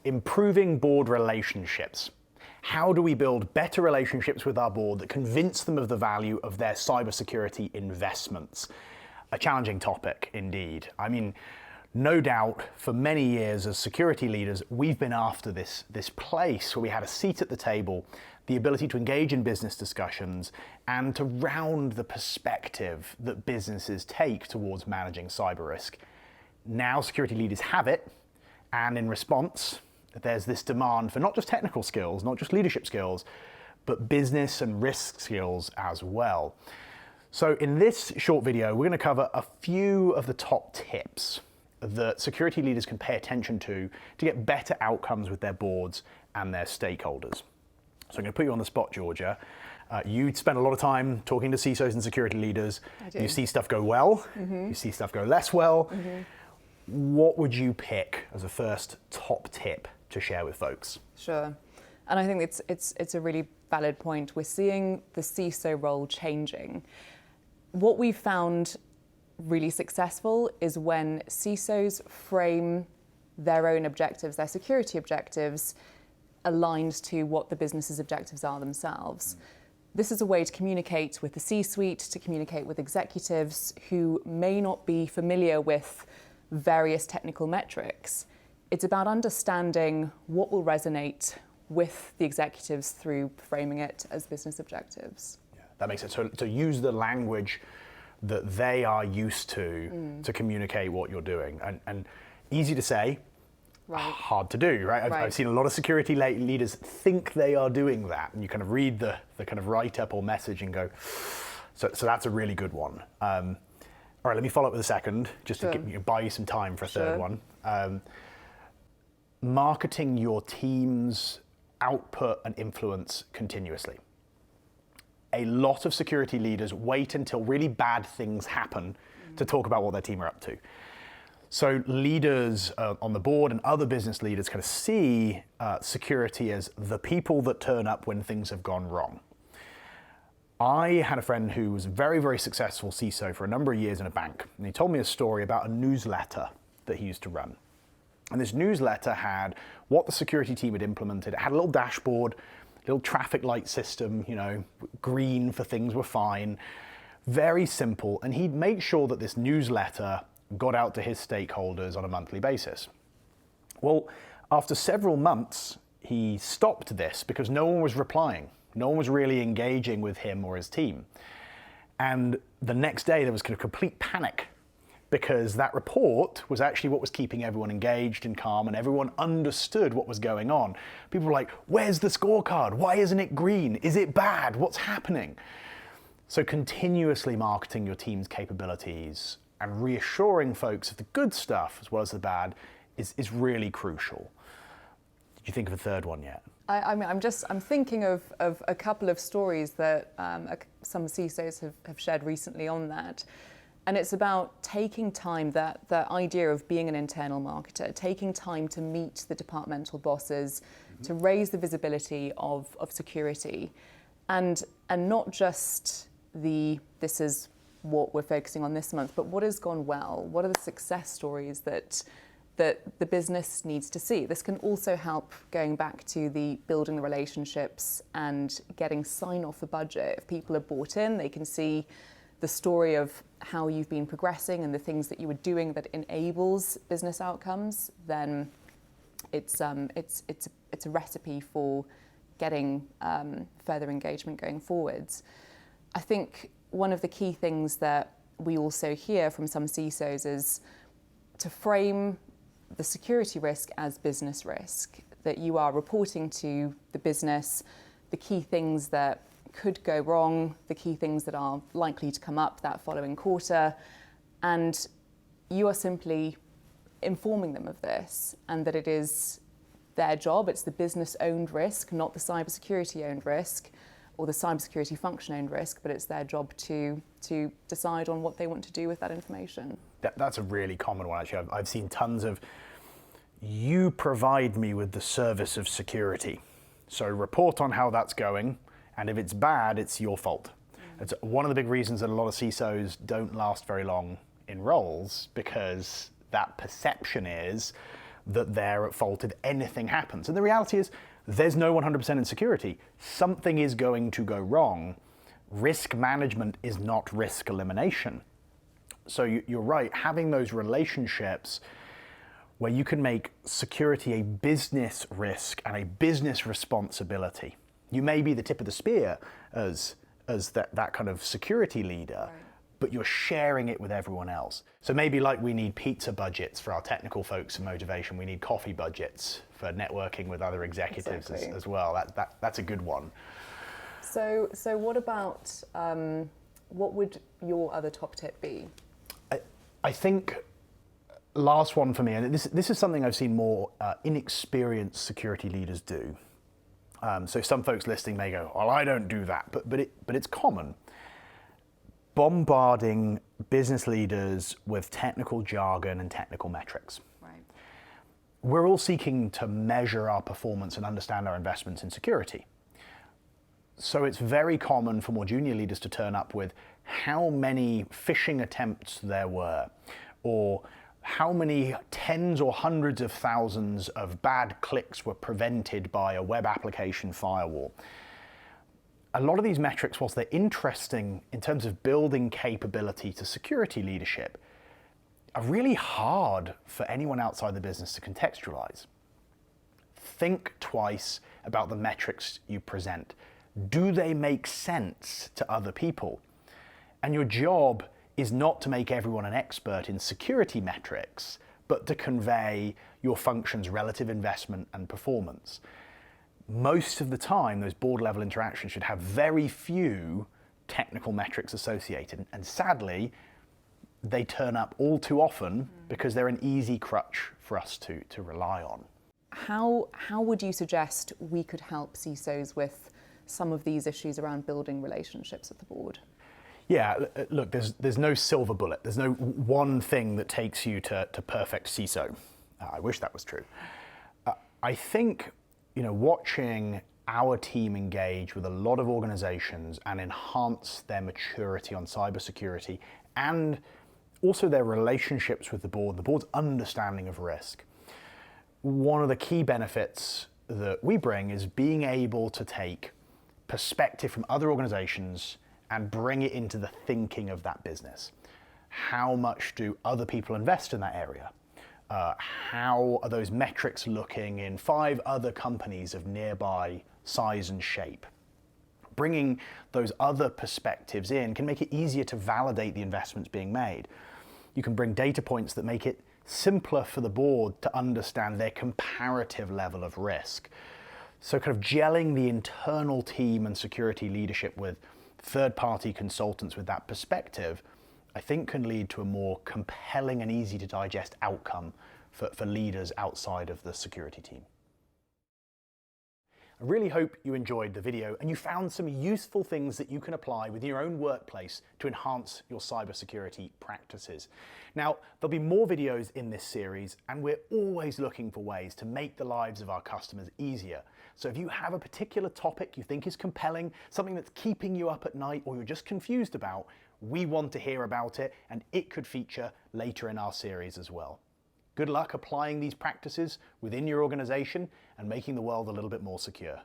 Improving board relationships. How do we build better relationships with our board that convince them of the value of their cybersecurity investments? A challenging topic indeed. I mean, no doubt for many years as security leaders, we've been after this place where we had a seat at the table, the ability to engage in business discussions and to round the perspective that businesses take towards managing cyber risk. Now security leaders have it, and in response, there's this demand for not just technical skills, not just leadership skills, but business and risk skills as well. So in this short video, we're going to cover a few of the top tips that security leaders can pay attention to get better outcomes with their boards and their stakeholders. So I'm going to put you on the spot, Giorgia. You spend a lot of time talking to CISOs and security leaders. I do. You see stuff go well, you see stuff go less well. What would you pick as a first top tip to share with folks? Sure. And I think it's a really valid point. We're seeing the CISO role changing. What we found really successful is when CISOs frame their own objectives, their security objectives, aligned to what the business's objectives are themselves. This is a way to communicate with the C-suite, to communicate with executives who may not be familiar with various technical metrics. It's about understanding what will resonate with the executives through framing it as business objectives. Yeah, that makes sense. So to use the language that they are used to communicate what you're doing. And easy to say, Right. hard to do, right? I've seen a lot of security leaders think they are doing that, and you kind of read the kind of write-up or message and go, so that's a really good one. All right, let me follow up with a second, just to buy you some time for a third one. Marketing your team's output and influence continuously. A lot of security leaders wait until really bad things happen to talk about what their team are up to. So leaders on the board and other business leaders kind of see security as the people that turn up when things have gone wrong. I had a friend who was a very, very successful CISO for a number of years in a bank, and he told me a story about a newsletter that he used to run. And this newsletter had what the security team had implemented. It had a little dashboard, little traffic light system, green for things were fine, very simple. And he'd make sure that this newsletter got out to his stakeholders on a monthly basis. Well, after several months, he stopped this because no one was replying. No one was really engaging with him or his team. And the next day there was kind of complete panic because that report was actually what was keeping everyone engaged and calm, and everyone understood what was going on. People were like, where's the scorecard? Why isn't it green? Is it bad? What's happening? So continuously marketing your team's capabilities and reassuring folks of the good stuff as well as the bad is really crucial. Did you think of a third one yet? I'm thinking of a couple of stories that some CISOs have shared recently on that. And it's about taking time, the idea of being an internal marketer, taking time to meet the departmental bosses, to raise the visibility of security, and not just this is what we're focusing on this month, but what has gone well? What are the success stories that the business needs to see? This can also help going back to the building the relationships and getting sign-off for budget. If people are bought in, they can see the story of how you've been progressing and the things that you were doing that enables business outcomes, then it's a recipe for getting further engagement going forwards. I think one of the key things that we also hear from some CISOs is to frame the security risk as business risk, that you are reporting to the business the key things that could go wrong, the key things that are likely to come up that following quarter, and you are simply informing them of this, and that it is their job, it's the business-owned risk, not the cybersecurity-owned risk, or the cybersecurity function-owned risk, but it's their job to decide on what they want to do with that information. That's a really common one, actually. I've seen tons of, you provide me with the service of security, so report on how that's going, And if it's bad, it's your fault. It's one of the big reasons that a lot of CISOs don't last very long in roles, because that perception is that they're at fault if anything happens. And the reality is there's no 100% in security. Something is going to go wrong. Risk management is not risk elimination. So you're right, having those relationships where you can make security a business risk and a business responsibility. You may be the tip of the spear as that kind of security leader, right, but you're sharing it with everyone else. So maybe like we need pizza budgets for our technical folks and motivation, we need coffee budgets for networking with other executives as well. That's a good one. So what about, what would your other top tip be? I think last one for me, and this is something I've seen more inexperienced security leaders do. So some folks listening may go, well, I don't do that, but it's common. Bombarding business leaders with technical jargon and technical metrics. Right. We're all seeking to measure our performance and understand our investments in security. So it's very common for more junior leaders to turn up with how many phishing attempts there were, or how many tens or hundreds of thousands of bad clicks were prevented by a web application firewall. A lot of these metrics, whilst they're interesting in terms of building capability to security leadership, are really hard for anyone outside the business to contextualize. Think twice about the metrics you present. Do they make sense to other people? And your job is not to make everyone an expert in security metrics, but to convey your function's relative investment and performance. Most of the time, those board level interactions should have very few technical metrics associated. And sadly, they turn up all too often because they're an easy crutch for us to rely on. How would you suggest we could help CISOs with some of these issues around building relationships at the board? Yeah, look, there's no silver bullet. There's no one thing that takes you to perfect CISO. I wish that was true. I think, watching our team engage with a lot of organizations and enhance their maturity on cybersecurity, and also their relationships with the board's understanding of risk. One of the key benefits that we bring is being able to take perspective from other organizations and bring it into the thinking of that business. How much do other people invest in that area? How are those metrics looking in 5 other companies of nearby size and shape? Bringing those other perspectives in can make it easier to validate the investments being made. You can bring data points that make it simpler for the board to understand their comparative level of risk. So kind of gelling the internal team and security leadership with third-party consultants with that perspective, I think can lead to a more compelling and easy to digest outcome for leaders outside of the security team. I really hope you enjoyed the video and you found some useful things that you can apply within your own workplace to enhance your cybersecurity practices. Now, there'll be more videos in this series, and we're always looking for ways to make the lives of our customers easier. So if you have a particular topic you think is compelling, something that's keeping you up at night, or you're just confused about, we want to hear about it, and it could feature later in our series as well. Good luck applying these practices within your organization and making the world a little bit more secure.